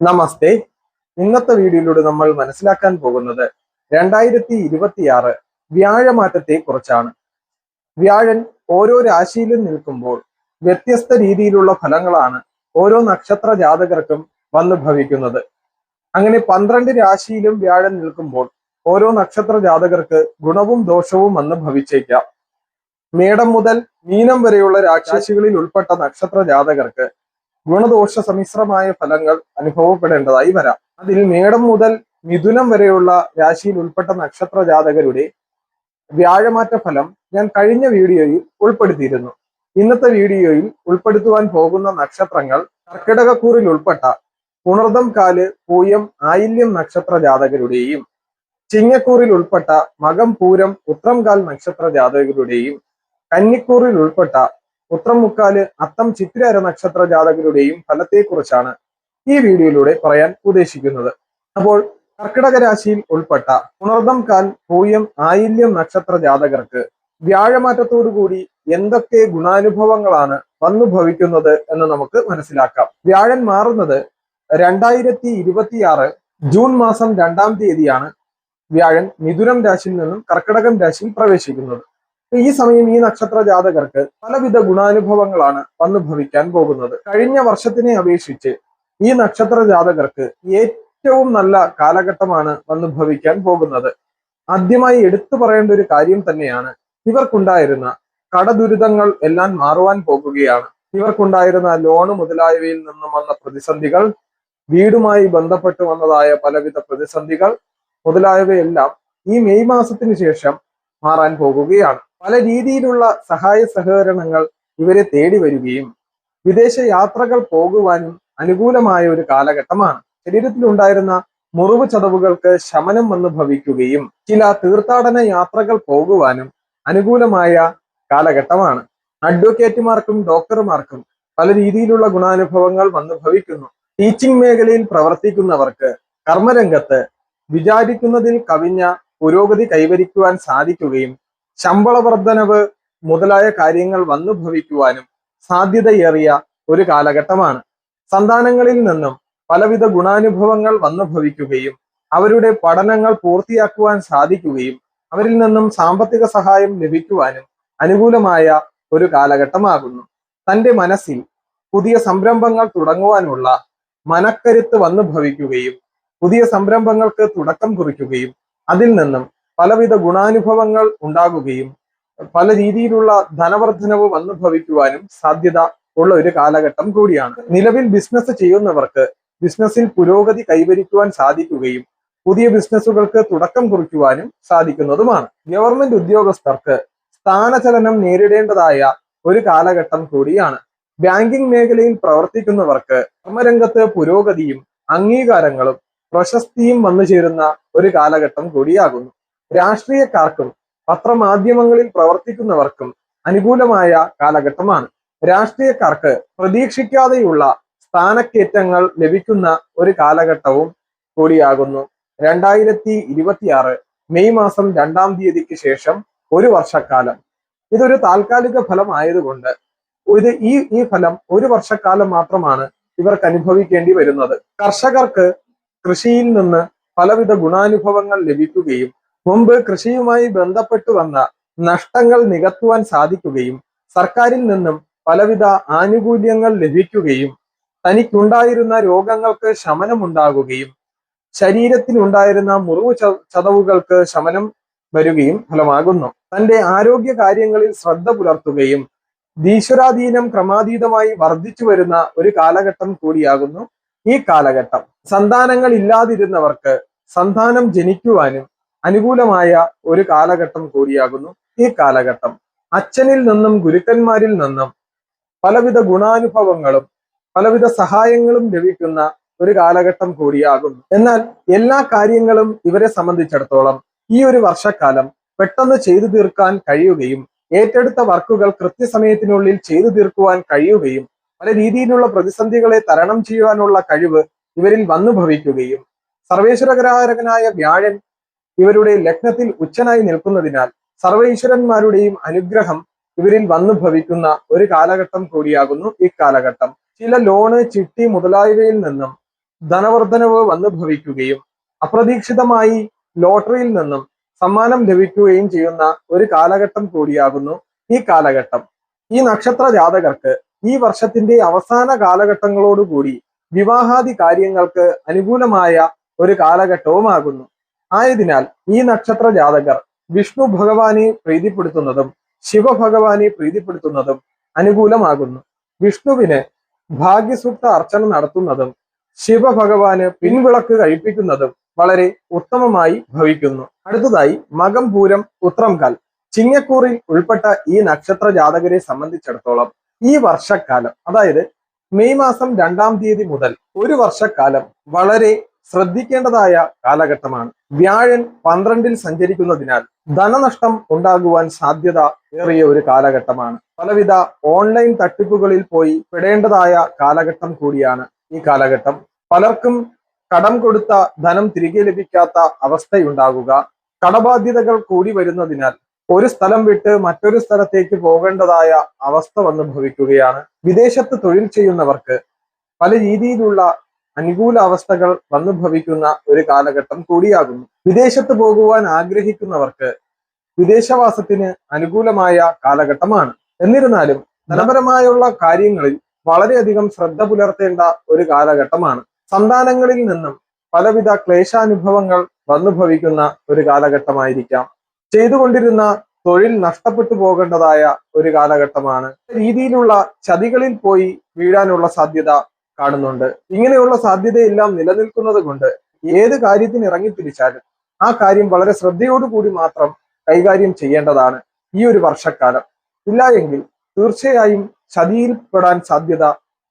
നമസ്തേ. ഇന്നത്തെ വീഡിയോയിലൂടെ നമ്മൾ മനസ്സിലാക്കാൻ പോകുന്നത് 2026 വ്യാഴമാറ്റത്തെ കുറിച്ചാണ്. വ്യാഴൻ ഓരോ രാശിയിലും നിൽക്കുമ്പോൾ വ്യത്യസ്ത രീതിയിലുള്ള ഫലങ്ങളാണ് ഓരോ നക്ഷത്ര ജാതകർക്കും വന്നു ഭവിക്കുന്നത്. അങ്ങനെ 12 രാശിയിലും വ്യാഴൻ നിൽക്കുമ്പോൾ ഓരോ നക്ഷത്ര ജാതകർക്ക് ഗുണവും ദോഷവും വന്ന് ഭവിച്ചേക്കാം. മേടം മുതൽ മീനം വരെയുള്ള രാശികളിൽ ഉൾപ്പെട്ട നക്ഷത്ര ജാതകർക്ക് ഗുണദോഷ സമ്മിശ്രമായ ഫലങ്ങൾ അനുഭവപ്പെടേണ്ടതായി വരാം. അതിൽ മേടം മുതൽ മിഥുനം വരെയുള്ള രാശിയിൽ ഉൾപ്പെട്ട നക്ഷത്ര ജാതകരുടെ വ്യാഴമാറ്റ ഫലം ഞാൻ കഴിഞ്ഞ വീഡിയോയിൽ ഉൾപ്പെടുത്തിയിരുന്നു. ഇന്നത്തെ വീഡിയോയിൽ ഉൾപ്പെടുത്തുവാൻ പോകുന്ന നക്ഷത്രങ്ങൾ കർക്കിടകക്കൂറിൽ ഉൾപ്പെട്ട പുണർദം കാല് പൂയം ആയില്യം നക്ഷത്ര ജാതകരുടെയും ചിങ്ങക്കൂറിൽ ഉൾപ്പെട്ട മകം പൂരം ഉത്രം കാൽ നക്ഷത്ര ജാതകരുടെയും കന്നിക്കൂറിൽ ഉൾപ്പെട്ട ഉത്രം മുക്കാല് അത്തം ചിത്തിര നക്ഷത്ര ജാതകരുടെയും ഫലത്തെക്കുറിച്ചാണ് ഈ വീഡിയോയിലൂടെ പറയാൻ ഉദ്ദേശിക്കുന്നത്. അപ്പോൾ കർക്കിടക രാശിയിൽ ഉൾപ്പെട്ട പുണർദം കാൽ പൂയം ആയില്യം നക്ഷത്ര ജാതകർക്ക് വ്യാഴമാറ്റത്തോടുകൂടി എന്തൊക്കെ ഗുണാനുഭവങ്ങളാണ് വന്നു ഭവിക്കുന്നത് എന്ന് നമുക്ക് മനസ്സിലാക്കാം. വ്യാഴൻ മാറുന്നത് 2026 ജൂൺ മാസം 2-ാം തീയതിയാണ് വ്യാഴൻ മിഥുനം രാശിയിൽ നിന്നും കർക്കിടകം രാശിയിൽ പ്രവേശിക്കുന്നത്. ഈ സമയം ഈ നക്ഷത്ര ജാതകർക്ക് പലവിധ ഗുണാനുഭവങ്ങളാണ് വന്നു ഭവിക്കാൻ പോകുന്നത്. കഴിഞ്ഞ വർഷത്തിനെ അപേക്ഷിച്ച് ഈ നക്ഷത്ര ജാതകർക്ക് ഏറ്റവും നല്ല കാലഘട്ടമാണ് വന്നു ഭവിക്കാൻ പോകുന്നത്. ആദ്യമായി എടുത്തു പറയേണ്ട ഒരു കാര്യം തന്നെയാണ്, ഇവർക്കുണ്ടായിരുന്ന കടദുരിതങ്ങൾ എല്ലാം മാറുവാൻ പോകുകയാണ്. ഇവർക്കുണ്ടായിരുന്ന ലോണ് മുതലായവയിൽ നിന്നും വന്ന പ്രതിസന്ധികൾ, വീടുമായി ബന്ധപ്പെട്ട് വന്നതായ പലവിധ പ്രതിസന്ധികൾ മുതലായവയെല്ലാം ഈ മെയ് മാസത്തിന് ശേഷം മാറാൻ പോകുകയാണ്. പല രീതിയിലുള്ള സഹായ സഹകരണങ്ങൾ ഇവരെ തേടി വരികയും വിദേശ യാത്രകൾ പോകുവാനും അനുകൂലമായ ഒരു കാലഘട്ടമാണ്. ശരീരത്തിലുണ്ടായിരുന്ന മുറിവ് ചതവുകൾക്ക് ശമനം വന്നു ഭവിക്കുകയും ചില തീർത്ഥാടന യാത്രകൾ പോകുവാനും അനുകൂലമായ കാലഘട്ടമാണ്. അഡ്വക്കേറ്റുമാർക്കും ഡോക്ടർമാർക്കും പല രീതിയിലുള്ള ഗുണാനുഭവങ്ങൾ വന്നു ഭവിക്കുന്നു. ടീച്ചിങ് മേഖലയിൽ പ്രവർത്തിക്കുന്നവർക്ക് കർമ്മരംഗത്ത് വിചാരിക്കുന്നതിൽ കവിഞ്ഞ പുരോഗതി കൈവരിക്കുവാൻ സാധിക്കുകയും ശമ്പള വർധനവ് മുതലായ കാര്യങ്ങൾ വന്നു ഭവിക്കുവാനും സാധ്യതയേറിയ ഒരു കാലഘട്ടമാണ്. സന്താനങ്ങളിൽ നിന്നും പലവിധ ഗുണാനുഭവങ്ങൾ വന്നു ഭവിക്കുകയും അവരുടെ പഠനങ്ങൾ പൂർത്തിയാക്കുവാൻ സാധിക്കുകയും അവരിൽ നിന്നും സാമ്പത്തിക സഹായം ലഭിക്കുവാനും അനുകൂലമായ ഒരു കാലഘട്ടമാകുന്നു. തൻ്റെ മനസ്സിൽ പുതിയ സംരംഭങ്ങൾ തുടങ്ങുവാനുള്ള മനക്കരുത്ത് വന്നു ഭവിക്കുകയും പുതിയ സംരംഭങ്ങൾക്ക് തുടക്കം കുറിക്കുകയും അതിൽ നിന്നും പലവിധ ഗുണാനുഭവങ്ങൾ ഉണ്ടാകുകയും പല രീതിയിലുള്ള ധനവർദ്ധനവ് വന്നു ഭവിക്കുവാനും സാധ്യത ഉള്ള ഒരു കാലഘട്ടം കൂടിയാണ്. നിലവിൽ ബിസിനസ് ചെയ്യുന്നവർക്ക് ബിസിനസ്സിൽ പുരോഗതി കൈവരിക്കുവാൻ സാധിക്കുകയും പുതിയ ബിസിനസ്സുകൾക്ക് തുടക്കം കുറിക്കുവാനും സാധിക്കുന്നതുമാണ്. ഗവൺമെന്റ് ഉദ്യോഗസ്ഥർക്ക് സ്ഥാനചലനം നേരിടേണ്ടതായ ഒരു കാലഘട്ടം കൂടിയാണ്. ബാങ്കിംഗ് മേഖലയിൽ പ്രവർത്തിക്കുന്നവർക്ക് കർമ്മരംഗത്ത് പുരോഗതിയും അംഗീകാരങ്ങളും പ്രശസ്തിയും വന്നു ചേരുന്ന ഒരു കാലഘട്ടം കൂടിയാകുന്നു. രാഷ്ട്രീയക്കാർക്കും പത്രമാധ്യമങ്ങളിൽ പ്രവർത്തിക്കുന്നവർക്കും അനുകൂലമായ കാലഘട്ടമാണ്. രാഷ്ട്രീയക്കാർക്ക് പ്രതീക്ഷിക്കാതെയുള്ള സ്ഥാനക്കയറ്റങ്ങൾ ലഭിക്കുന്ന ഒരു കാലഘട്ടവും കൂടിയാകുന്നു. 2026 മെയ് മാസം 2-ാം തീയതിക്ക് ശേഷം ഒരു വർഷക്കാലം. ഇതൊരു താൽക്കാലിക ഫലം ആയതുകൊണ്ട് ഈ ഫലം ഒരു വർഷക്കാലം മാത്രമാണ് ഇവർക്ക് അനുഭവിക്കേണ്ടി വരുന്നത്. കർഷകർക്ക് കൃഷിയിൽ നിന്ന് പലവിധ ഗുണാനുഭവങ്ങൾ ലഭിക്കുകയും മുമ്പ് കൃഷിയുമായി ബന്ധപ്പെട്ടു വന്ന നഷ്ടങ്ങൾ നികത്തുവാൻ സാധിക്കുകയും സർക്കാരിൽ നിന്നും പലവിധ ആനുകൂല്യങ്ങൾ ലഭിക്കുകയും തനിക്കുണ്ടായിരുന്ന രോഗങ്ങൾക്ക് ശമനമുണ്ടാകുകയും ശരീരത്തിലുണ്ടായിരുന്ന മുറിവ് ചതവുകൾക്ക് ശമനം വരികയും ഫലമാകുന്നു. തൻ്റെ ആരോഗ്യ കാര്യങ്ങളിൽ ശ്രദ്ധ പുലർത്തുകയും ഈശ്വരാധീനം ക്രമാതീതമായി വർദ്ധിച്ചു വരുന്ന ഒരു കാലഘട്ടം കൂടിയാകുന്നു ഈ കാലഘട്ടം. സന്താനങ്ങൾ ഇല്ലാതിരുന്നവർക്ക് സന്താനം ജനിക്കുവാനും അനുകൂലമായ ഒരു കാലഘട്ടം കൂടിയാകുന്നു ഈ കാലഘട്ടം. അച്ഛനിൽ നിന്നും ഗുരുക്കന്മാരിൽ നിന്നും പലവിധ ഗുണാനുഭവങ്ങളും പലവിധ സഹായങ്ങളും ലഭിക്കുന്ന ഒരു കാലഘട്ടം കൂടിയാകുന്നു. എന്നാൽ എല്ലാ കാര്യങ്ങളും ഇവരെ സംബന്ധിച്ചിടത്തോളം ഈ ഒരു വർഷക്കാലം പെട്ടെന്ന് ചെയ്തു തീർക്കാൻ കഴിയുകയും ഏറ്റെടുത്ത വർക്കുകൾ കൃത്യസമയത്തിനുള്ളിൽ ചെയ്തു തീർക്കുവാൻ കഴിയുകയും പല രീതിയിലുള്ള പ്രതിസന്ധികളെ തരണം ചെയ്യുവാനുള്ള കഴിവ് ഇവരിൽ വന്നു ഭവിക്കുകയും സർവേശ്വരകാരകനായ വ്യാഴൻ ഇവരുടെ ലഗ്നത്തിൽ ഉച്ചനായി നിൽക്കുന്നതിനാൽ സർവൈശ്വരന്മാരുടെയും അനുഗ്രഹം ഇവരിൽ വന്നു ഭവിക്കുന്ന ഒരു കാലഘട്ടം കൂടിയാകുന്നു ഈ കാലഘട്ടം. ചില ലോണ് ചിട്ടി മുതലായവയിൽ നിന്നും ധനവർദ്ധനവ് വന്നു ഭവിക്കുകയും അപ്രതീക്ഷിതമായി ലോട്ടറിയിൽ നിന്നും സമ്മാനം ലഭിക്കുകയും ചെയ്യുന്ന ഒരു കാലഘട്ടം കൂടിയാകുന്നു ഈ കാലഘട്ടം. ഈ നക്ഷത്ര ജാതകർക്ക് ഈ വർഷത്തിന്റെ അവസാന കാലഘട്ടങ്ങളോടുകൂടി വിവാഹാദി കാര്യങ്ങൾക്ക് അനുകൂലമായ ഒരു കാലഘട്ടവുമാകുന്നു. ആയതിനാൽ ഈ നക്ഷത്ര ജാതകർ വിഷ്ണു ഭഗവാനെ പ്രീതിപ്പെടുത്തുന്നതും ശിവഭഗവാനെ പ്രീതിപ്പെടുത്തുന്നതും അനുകൂലമാകുന്നു. വിഷ്ണുവിന് ഭാഗ്യസൂക്ത അർച്ചന നടത്തുന്നതും ശിവഭഗവാന് പിൻവിളക്ക് കഴിപ്പിക്കുന്നതും വളരെ ഉത്തമമായി ഭവിക്കുന്നു. അടുത്തതായി മകം പൂരം ഉത്രംകാൽ ചിങ്ങക്കൂറിൽ ഉൾപ്പെട്ട ഈ നക്ഷത്ര ജാതകരെ സംബന്ധിച്ചിടത്തോളം ഈ വർഷക്കാലം, അതായത് മെയ് മാസം 2-ാം തീയതി മുതൽ ഒരു വർഷക്കാലം വളരെ ശ്രദ്ധിക്കേണ്ടതായ കാലഘട്ടമാണ്. വ്യാഴൻ 12-ൽ സഞ്ചരിക്കുന്നതിനാൽ ധനനഷ്ടം ഉണ്ടാകുവാൻ സാധ്യത ഏറിയ ഒരു കാലഘട്ടമാണ്. പലവിധ ഓൺലൈൻ തട്ടിപ്പുകളിൽ പോയി പെടേണ്ടതായ കാലഘട്ടം കൂടിയാണ് ഈ കാലഘട്ടം. പലർക്കും കടം കൊടുത്ത ധനം തിരികെ ലഭിക്കാത്ത അവസ്ഥയുണ്ടാകുക, കടബാധ്യതകൾ കൂടി വരുന്നതിനാൽ ഒരു സ്ഥലം വിട്ട് മറ്റൊരു സ്ഥലത്തേക്ക് പോകേണ്ടതായ അവസ്ഥ വന്നു ഭവിക്കുകയാണ്. വിദേശത്ത് തൊഴിൽ ചെയ്യുന്നവർക്ക് പല രീതിയിലുള്ള അനുകൂല അവസ്ഥകൾ വന്നു ഭവിക്കുന്ന ഒരു കാലഘട്ടം കൂടിയാകുന്നു. വിദേശത്ത് പോകുവാൻ ആഗ്രഹിക്കുന്നവർക്ക് വിദേശവാസത്തിന് അനുകൂലമായ കാലഘട്ടമാണ്. എന്നിരുന്നാലും ധനപരമായുള്ള കാര്യങ്ങളിൽ വളരെയധികം ശ്രദ്ധ പുലർത്തേണ്ട ഒരു കാലഘട്ടമാണ്. സന്താനങ്ങളിൽ നിന്നും പലവിധ ക്ലേശാനുഭവങ്ങൾ വന്നു ഭവിക്കുന്ന ഒരു കാലഘട്ടമായിരിക്കാം. ചെയ്തുകൊണ്ടിരുന്ന തൊഴിൽ നഷ്ടപ്പെട്ടു പോകേണ്ടതായ ഒരു കാലഘട്ടമാണ്. രീതിയിലുള്ള ചതികളിൽ പോയി വീഴാനുള്ള സാധ്യത കാണുന്നുണ്ട്. ഇങ്ങനെയുള്ള സാധ്യതയെല്ലാം നിലനിൽക്കുന്നത് കൊണ്ട് ഏത് കാര്യത്തിന് ഇറങ്ങിത്തിരിച്ചാലും ആ കാര്യം വളരെ ശ്രദ്ധയോടുകൂടി മാത്രം കൈകാര്യം ചെയ്യേണ്ടതാണ് ഈ ഒരു വർഷക്കാലം. ഇല്ല എങ്കിൽ തീർച്ചയായും ചതിയിൽപ്പെടാൻ സാധ്യത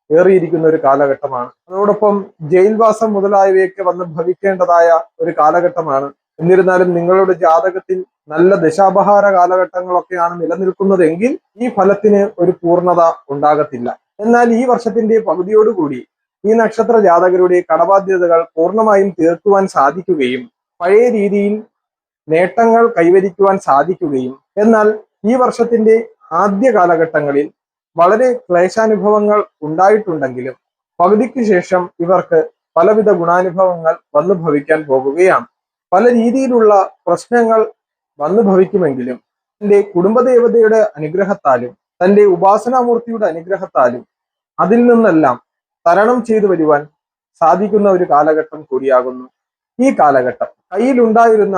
ഏറിയിരിക്കുന്ന ഒരു കാലഘട്ടമാണ്. അതോടൊപ്പം ജയിൽവാസം മുതലായവയൊക്കെ വന്ന് ഭവിക്കേണ്ടതായ ഒരു കാലഘട്ടമാണ്. എന്നിരുന്നാലും നിങ്ങളുടെ ജാതകത്തിൽ നല്ല ദശാപഹാര കാലഘട്ടങ്ങളൊക്കെയാണ് നിലനിൽക്കുന്നതെങ്കിൽ ഈ ഫലത്തിന് ഒരു പൂർണ്ണത ഉണ്ടാകത്തില്ല. എന്നാൽ ഈ വർഷത്തിന്റെ പകുതിയോടുകൂടി ഈ നക്ഷത്ര ജാതകരുടെ കടബാധ്യതകൾ പൂർണ്ണമായും തീർക്കുവാൻ സാധിക്കുകയും പഴയ രീതിയിൽ നേട്ടങ്ങൾ കൈവരിക്കുവാൻ സാധിക്കുകയും, എന്നാൽ ഈ വർഷത്തിന്റെ ആദ്യ കാലഘട്ടങ്ങളിൽ വളരെ ക്ലേശാനുഭവങ്ങൾ ഉണ്ടായിട്ടുണ്ടെങ്കിലും പകുതിക്ക് ശേഷം ഇവർക്ക് പലവിധ ഗുണാനുഭവങ്ങൾ വന്നു ഭവിക്കാൻ പോകുകയാണ്. പല രീതിയിലുള്ള പ്രശ്നങ്ങൾ വന്നു ഭവിക്കുമെങ്കിലും തന്റെ കുടുംബദേവതയുടെ അനുഗ്രഹത്താലും തന്റെ ഉപാസനാമൂർത്തിയുടെ അനുഗ്രഹത്താലും അതിൽ നിന്നെല്ലാം തരണം ചെയ്തു വരുവാൻ സാധിക്കുന്ന ഒരു കാലഘട്ടം കൂടിയാകുന്നു ഈ കാലഘട്ടം. കയ്യിലുണ്ടായിരുന്ന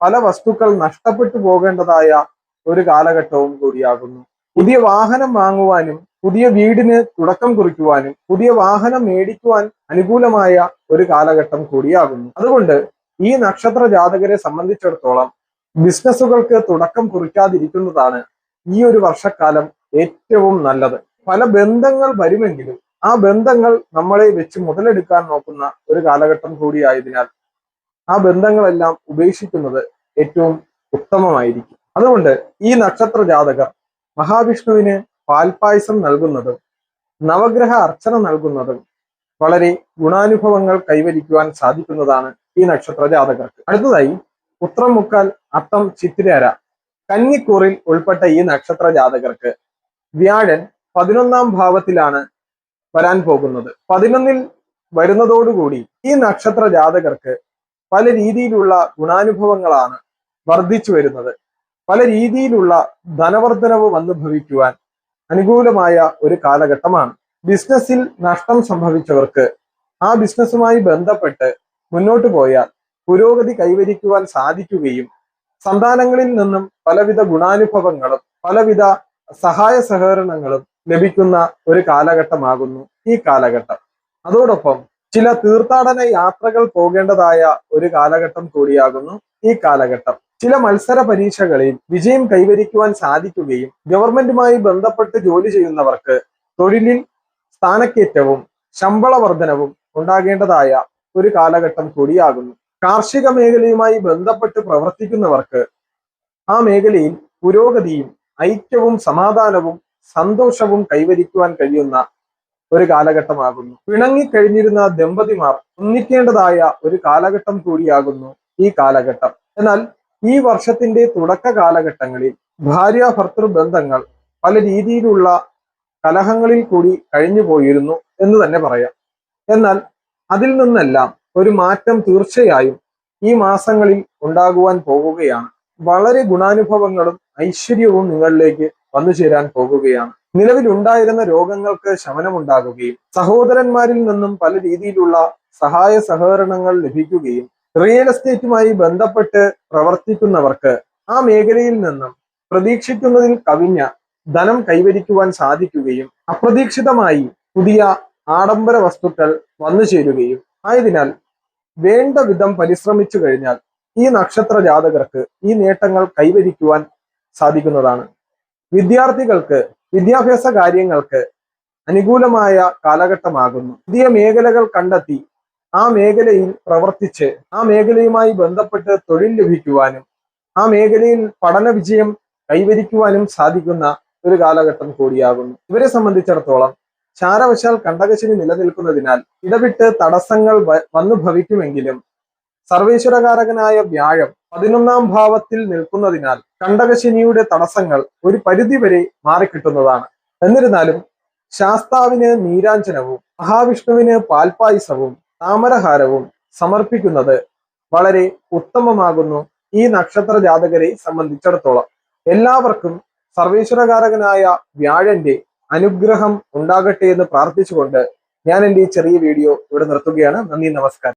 പല വസ്തുക്കൾ നഷ്ടപ്പെട്ടു പോകേണ്ടതായ ഒരു കാലഘട്ടവും കൂടിയാകുന്നു. പുതിയ വാഹനം വാങ്ങുവാനും പുതിയ വീടിന് തുടക്കം കുറിക്കുവാനും പുതിയ വാഹനം മേടിക്കുവാൻ അനുകൂലമായ ഒരു കാലഘട്ടം കൂടിയാകുന്നു. അതുകൊണ്ട് ഈ നക്ഷത്ര ജാതകരെ സംബന്ധിച്ചിടത്തോളം ബിസിനസ്സുകൾക്ക് തുടക്കം കുറിക്കാതിരിക്കുന്നതാണ് ഈ ഒരു വർഷക്കാലം ഏറ്റവും നല്ലത്. പല ബന്ധങ്ങൾ വരുമെങ്കിലും ആ ബന്ധങ്ങൾ നമ്മളെ വെച്ച് മുതലെടുക്കാൻ നോക്കുന്ന ഒരു കാലഘട്ടം കൂടിയായതിനാൽ ആ ബന്ധങ്ങളെല്ലാം ഉപേക്ഷിക്കുന്നത് ഏറ്റവും ഉത്തമമായിരിക്കും. അതുകൊണ്ട് ഈ നക്ഷത്ര ജാതകർ മഹാവിഷ്ണുവിന് പാൽപായസം നൽകുന്നതും നവഗ്രഹ അർച്ചന നൽകുന്നതും വളരെ ഗുണാനുഭവങ്ങൾ കൈവരിക്കുവാൻ സാധിക്കുന്നതാണ് ഈ നക്ഷത്ര ജാതകർക്ക്. അടുത്തതായി ഉത്രം, മുക്കാൽ, അത്തം, ചിത്തിര, കന്നിക്കൂറിൽ ഉൾപ്പെട്ട ഈ നക്ഷത്ര ജാതകർക്ക് വ്യാഴൻ 11-ാം ഭാവത്തിലാണ് വരാൻ പോകുന്നത്. 11-ൽ വരുന്നതോടുകൂടി ഈ നക്ഷത്ര ജാതകർക്ക് പല രീതിയിലുള്ള ഗുണാനുഭവങ്ങളാണ് വർദ്ധിച്ചു വരുന്നത്. പല രീതിയിലുള്ള ധനവർദ്ധനവ് വന്നു ഭവിക്കുവാൻ അനുകൂലമായ ഒരു കാലഘട്ടമാണ്. ബിസിനസ്സിൽ നഷ്ടം സംഭവിച്ചവർക്ക് ആ ബിസിനസ്സുമായി ബന്ധപ്പെട്ട് മുന്നോട്ട് പോയാൽ പുരോഗതി കൈവരിക്കുവാൻ സാധിക്കുകയും സന്താനങ്ങളിൽ നിന്നും പലവിധ ഗുണാനുഭവങ്ങളും പലവിധ സഹായ സഹകരണങ്ങളും ലഭിക്കുന്ന ഒരു കാലഘട്ടമാകുന്നു ഈ കാലഘട്ടം. അതോടൊപ്പം ചില തീർത്ഥാടന യാത്രകൾ പോകേണ്ടതായ ഒരു കാലഘട്ടം കൂടിയാകുന്നു ഈ കാലഘട്ടം. ചില മത്സര പരീക്ഷകളിൽ വിജയം കൈവരിക്കുവാൻ സാധിക്കുകയും ഗവൺമെന്റുമായി ബന്ധപ്പെട്ട് ജോലി ചെയ്യുന്നവർക്ക് തൊഴിലിൽ സ്ഥാനക്കയറ്റവും ശമ്പള വർധനവും ഉണ്ടാകേണ്ടതായ ഒരു കാലഘട്ടം കൂടിയാകുന്നു. കാർഷിക മേഖലയുമായി ബന്ധപ്പെട്ട് പ്രവർത്തിക്കുന്നവർക്ക് ആ മേഖലയിൽ പുരോഗതിയും ഐക്യവും സമാധാനവും സന്തോഷവും കൈവരിക്കുവാൻ കഴിയുന്ന ഒരു കാലഘട്ടമാകുന്നു. പിണങ്ങിക്കഴിഞ്ഞിരുന്ന ദമ്പതിമാർ ഒന്നിക്കേണ്ടതായ ഒരു കാലഘട്ടം കൂടിയാകുന്നു ഈ കാലഘട്ടം. എന്നാൽ ഈ വർഷത്തിന്റെ തുടക്ക കാലഘട്ടങ്ങളിൽ ഭാര്യ ഭർത്തൃ ബന്ധങ്ങൾ പല രീതിയിലുള്ള കലഹങ്ങളിൽ കൂടി കഴിഞ്ഞു പോയിരുന്നു എന്ന് തന്നെ പറയാം. എന്നാൽ അതിൽ നിന്നെല്ലാം ഒരു മാറ്റം തീർച്ചയായും ഈ മാസങ്ങളിൽ ഉണ്ടാകുവാൻ പോകുകയാണ്. വളരെ ഗുണാനുഭവങ്ങളും ഐശ്വര്യവും നിങ്ങളിലേക്ക് വന്നു ചേരാൻ പോകുകയാണ്. നിലവിലുണ്ടായിരുന്ന രോഗങ്ങൾക്ക് ശമനമുണ്ടാകുകയും സഹോദരന്മാരിൽ നിന്നും പല രീതിയിലുള്ള സഹായ സഹകരണങ്ങൾ ലഭിക്കുകയും റിയൽ എസ്റ്റേറ്റുമായി ബന്ധപ്പെട്ട് പ്രവർത്തിക്കുന്നവർക്ക് ആ മേഖലയിൽ നിന്നും പ്രതീക്ഷിക്കുന്നതിൽ കവിഞ്ഞ ധനം കൈവരിക്കുവാൻ സാധിക്കുകയും അപ്രതീക്ഷിതമായി പുതിയ ആഡംബര വസ്തുക്കൾ വന്നു ചേരുകയും ആയതിനാൽ വേണ്ട വിധം പരിശ്രമിച്ചു കഴിഞ്ഞാൽ ഈ നക്ഷത്ര ജാതകർക്ക് ഈ നേട്ടങ്ങൾ കൈവരിക്കുവാൻ സാധിക്കുന്നതാണ്. വിദ്യാർത്ഥികൾക്ക് വിദ്യാഭ്യാസ കാര്യങ്ങൾക്ക് അനുകൂലമായ കാലഘട്ടമാകുന്നു. പുതിയ മേഖലകൾ കണ്ടെത്തി ആ മേഖലയിൽ പ്രവർത്തിച്ച് ആ മേഖലയുമായി ബന്ധപ്പെട്ട് തൊഴിൽ ലഭിക്കുവാനും ആ മേഖലയിൽ പഠന വിജയം കൈവരിക്കുവാനും സാധിക്കുന്ന ഒരു കാലഘട്ടം കൂടിയാകുന്നു. ഇവരെ സംബന്ധിച്ചിടത്തോളം ചാരവശാൽ കണ്ടകശനി നിലനിൽക്കുന്നതിനാൽ ഇടവിട്ട് തടസ്സങ്ങൾ വന്നു ഭവിക്കുമെങ്കിലും സർവേശ്വരകാരകനായ വ്യാഴം 11ാം ഭാവത്തിൽ നിൽക്കുന്നതിനാൽ കണ്ടകശനിയുടെ തടസ്സങ്ങൾ ഒരു പരിധിവരെ മാറിക്കിട്ടുന്നതാണ്. എന്നിരുന്നാലും ശാസ്താവിന് നീരാഞ്ജനവും മഹാവിഷ്ണുവിന് പാൽപായസവും താമരഹാരവും സമർപ്പിക്കുന്നത് വളരെ ഉത്തമമാകുന്നു ഈ നക്ഷത്ര ജാതകരെ സംബന്ധിച്ചിടത്തോളം. എല്ലാവർക്കും സർവേശ്വരകാരകനായ വ്യാഴന്റെ അനുഗ്രഹം ഉണ്ടാകട്ടെ എന്ന് പ്രാർത്ഥിച്ചുകൊണ്ട് ഞാൻ എൻ്റെ ഈ ചെറിയ വീഡിയോ ഇവിടെ നിർത്തുകയാണ്. നന്ദി, നമസ്കാരം.